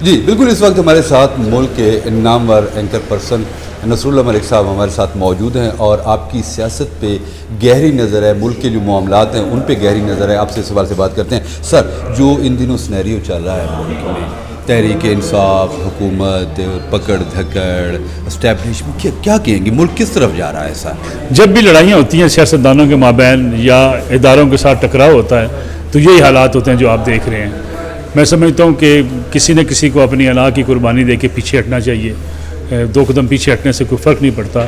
جی بالکل، اس وقت ہمارے ساتھ ملک کے نامور اینکر پرسن نصر اللہ ملک صاحب ہمارے ساتھ موجود ہیں اور آپ کی سیاست پہ گہری نظر ہے، ملک کے جو معاملات ہیں ان پہ گہری نظر ہے۔ آپ سے سوال سے بات کرتے ہیں سر، جو ان دنوں سنیریو چل رہا ہے ملک میں، تحریک انصاف، حکومت، پکڑ دھکڑ، اسٹیبلشمنٹ، کیا کہیں گے، ملک کس طرف جا رہا ہے سر؟ جب بھی لڑائیاں ہوتی ہیں سیاستدانوں کے مابین یا اداروں کے ساتھ ٹکراؤ ہوتا ہے تو یہی حالات ہوتے ہیں جو آپ دیکھ رہے ہیں۔ میں سمجھتا ہوں کہ کسی نہ کسی کو اپنی انا کی قربانی دے کے پیچھے ہٹنا چاہیے، دو قدم پیچھے ہٹنے سے کوئی فرق نہیں پڑتا،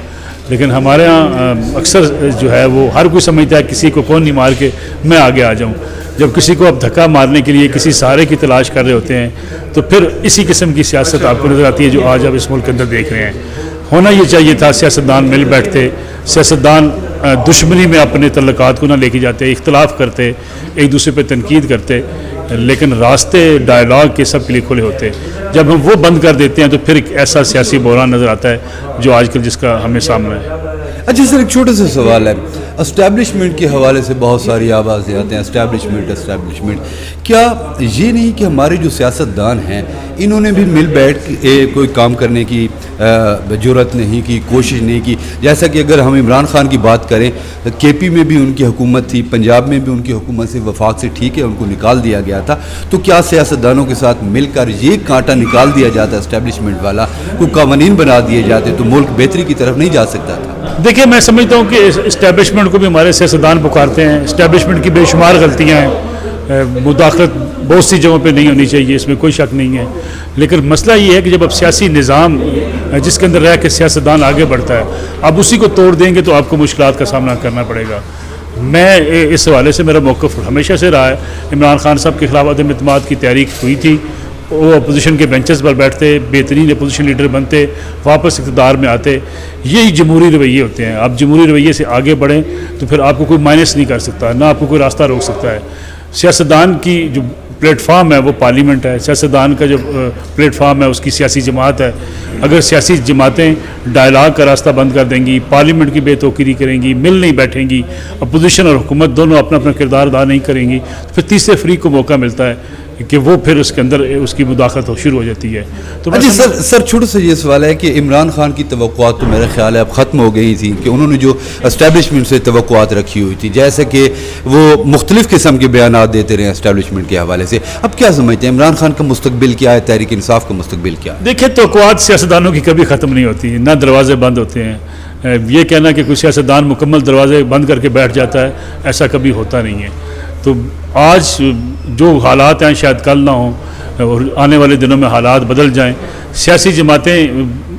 لیکن ہمارے ہاں اکثر جو ہے وہ ہر کوئی سمجھتا ہے کسی کو کون نہیں مار کے میں آگے آ جاؤں۔ جب کسی کو اب دھکا مارنے کے لیے کسی سہارے کی تلاش کر رہے ہوتے ہیں تو پھر اسی قسم کی سیاست آپ کو نظر آتی ہے جو آج آپ اس ملک کے اندر دیکھ رہے ہیں۔ ہونا یہ چاہیے تھا سیاستدان مل بیٹھتے، سیاستدان دشمنی میں اپنے تعلقات کو نہ لے کے جاتے، اختلاف کرتے، ایک دوسرے پہ تنقید کرتے، لیکن راستے ڈائلاگ کے سب کے لیے کھلے ہوتے۔ جب ہم وہ بند کر دیتے ہیں تو پھر ایک ایسا سیاسی بحران نظر آتا ہے جو آج کل جس کا ہمیں سامنا ہے۔ اچھا سر، ایک چھوٹا سا سوال ہے، اسٹیبلشمنٹ کے حوالے سے بہت ساری آوازیں آتے ہیں، اسٹیبلشمنٹ، کیا یہ نہیں کہ ہمارے جو سیاستدان ہیں انہوں نے بھی مل بیٹھ کے کوئی کام کرنے کی جرأت نہیں کی، کوشش نہیں کی؟ جیسا کہ اگر ہم عمران خان کی بات کریں، کے پی میں بھی ان کی حکومت تھی، پنجاب میں بھی ان کی حکومت سے وفاق سے ٹھیک ہے ان کو نکال دیا گیا تھا، تو کیا سیاستدانوں کے ساتھ مل کر یہ کانٹا نکال دیا جاتا اسٹیبلشمنٹ والا، کوئی قوانین بنا دیے جاتے تو ملک بہتری کی طرف نہیں جا سکتا تھا؟ دیکھیں، میں سمجھتا ہوں کہ اسٹیبلشمنٹ کو بھی ہمارے سیاستدان پکارتے ہیں، اسٹیبلشمنٹ کی بے شمار غلطیاں ہیں، مداخلت بہت سی جگہوں پہ نہیں ہونی چاہیے، اس میں کوئی شک نہیں ہے، لیکن مسئلہ یہ ہے کہ جب اب سیاسی نظام جس کے اندر رہ کے سیاستدان آگے بڑھتا ہے، اب اسی کو توڑ دیں گے تو آپ کو مشکلات کا سامنا کرنا پڑے گا۔ میں اس حوالے سے میرا موقف ہمیشہ سے رہا ہے، عمران خان صاحب کے خلاف عدم اعتماد کی تحریک ہوئی تھی، وہ اپوزیشن کے بینچز پر بیٹھتے، بہترین اپوزیشن لیڈر بنتے، واپس اقتدار میں آتے، یہی جمہوری رویے ہوتے ہیں۔ آپ جمہوری رویے سے آگے بڑھیں تو پھر آپ کو کوئی مائنس نہیں کر سکتا، نہ آپ کو کوئی راستہ روک سکتا ہے۔ سیاستدان کی جو پلیٹ فارم ہے وہ پارلیمنٹ ہے، سیاستدان کا جو پلیٹ فارم ہے اس کی سیاسی جماعت ہے۔ اگر سیاسی جماعتیں ڈائلاگ کا راستہ بند کر دیں گی، پارلیمنٹ کی بے توقیری کریں گی، مل نہیں بیٹھیں گی، اپوزیشن اور حکومت دونوں اپنا اپنا کردار ادا نہیں کریں گی، تو پھر تیسرے فریق کو موقع ملتا ہے کہ وہ پھر اس کے اندر اس کی مداخلت شروع ہو جاتی ہے۔ تو جی سر چھوٹا سا یہ سوال ہے کہ عمران خان کی توقعات تو میرا خیال ہے اب ختم ہو گئی تھی، کہ انہوں نے جو اسٹیبلشمنٹ سے توقعات رکھی ہوئی تھی، جیسے کہ وہ مختلف قسم کے بیانات دیتے رہے ہیں اسٹیبلشمنٹ کے حوالے سے، اب کیا سمجھتے ہیں عمران خان کا مستقبل کیا ہے، تحریک انصاف کا مستقبل کیا ہے؟ دیکھیں، توقعات سیاستدانوں کی کبھی ختم نہیں ہوتی، نہ دروازے بند ہوتے ہیں۔ یہ کہنا کہ کوئی سیاستدان مکمل دروازے بند کر کے بیٹھ جاتا ہے، ایسا کبھی ہوتا نہیں ہے۔ تو آج جو حالات ہیں شاید کل نہ ہوں، اور آنے والے دنوں میں حالات بدل جائیں، سیاسی جماعتیں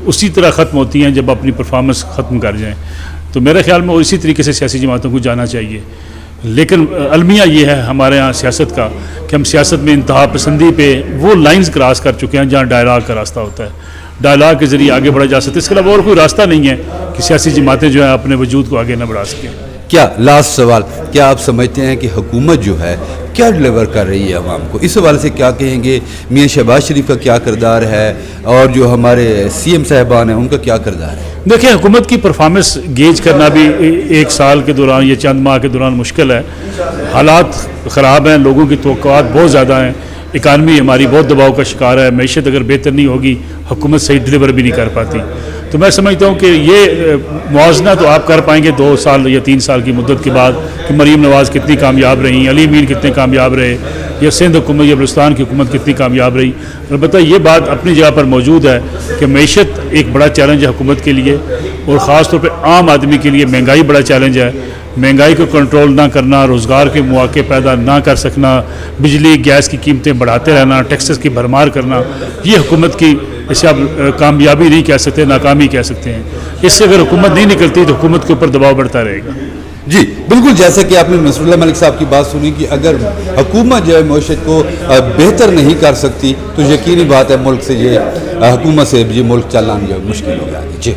اسی طرح ختم ہوتی ہیں جب اپنی پرفارمنس ختم کر جائیں، تو میرے خیال میں اسی طریقے سے سیاسی جماعتوں کو جانا چاہیے۔ لیکن المیہ یہ ہے ہمارے ہاں سیاست کا کہ ہم سیاست میں انتہا پسندی پہ وہ لائنز کراس کر چکے ہیں جہاں ڈائلاگ کا راستہ ہوتا ہے، ڈائلاگ کے ذریعے آگے بڑھا جا سکتا ہے، اس کے علاوہ اور کوئی راستہ نہیں ہے کہ سیاسی جماعتیں جو ہیں اپنے وجود کو آگے نہ بڑھا سکیں۔ کیا لاسٹ سوال، کیا آپ سمجھتے ہیں کہ حکومت جو ہے کیا ڈلیور کر رہی ہے عوام کو؟ اس حوالے سے کیا کہیں گے؟ میاں شہباز شریف کا کیا کردار ہے اور جو ہمارے سی ایم صاحبان ہیں ان کا کیا کردار ہے؟ دیکھیں، حکومت کی پرفارمنس گیج کرنا بھی ایک سال کے دوران یا چند ماہ کے دوران مشکل ہے۔ حالات خراب ہیں، لوگوں کی توقعات بہت زیادہ ہیں، اکانومی ہماری بہت دباؤ کا شکار ہے، معیشت اگر بہتر نہیں ہوگی حکومت صحیح ڈلیور بھی نہیں کر پاتی۔ تو میں سمجھتا ہوں کہ یہ موازنہ تو آپ کر پائیں گے 2 سال یا 3 سال کی مدت کے بعد کہ مریم نواز کتنی کامیاب رہیں، علی امین کتنے کامیاب رہے، یا سندھ حکومت یا بلوچستان کی حکومت کتنی کامیاب رہی۔ البتہ یہ بات اپنی جگہ پر موجود ہے کہ معیشت ایک بڑا چیلنج ہے حکومت کے لیے، اور خاص طور پہ عام آدمی کے لیے مہنگائی بڑا چیلنج ہے۔ مہنگائی کو کنٹرول نہ کرنا، روزگار کے مواقع پیدا نہ کر سکنا، بجلی گیس کی قیمتیں بڑھاتے رہنا، ٹیکسز کی بھرمار کرنا، یہ حکومت کی اسے آپ کامیابی نہیں کہہ سکتے، ناکامی کہہ سکتے ہیں۔ اس سے اگر حکومت نہیں نکلتی تو حکومت کے اوپر دباؤ بڑھتا رہے گا۔ جی بالکل، جیسا کہ آپ نے نصر اللہ ملک صاحب کی بات سنی کہ اگر حکومت جو ہے معیشت کو بہتر نہیں کر سکتی تو یقینی بات ہے ملک سے یہ حکومت سے یہ ملک چلانا جو مشکل ہو گیا۔ جی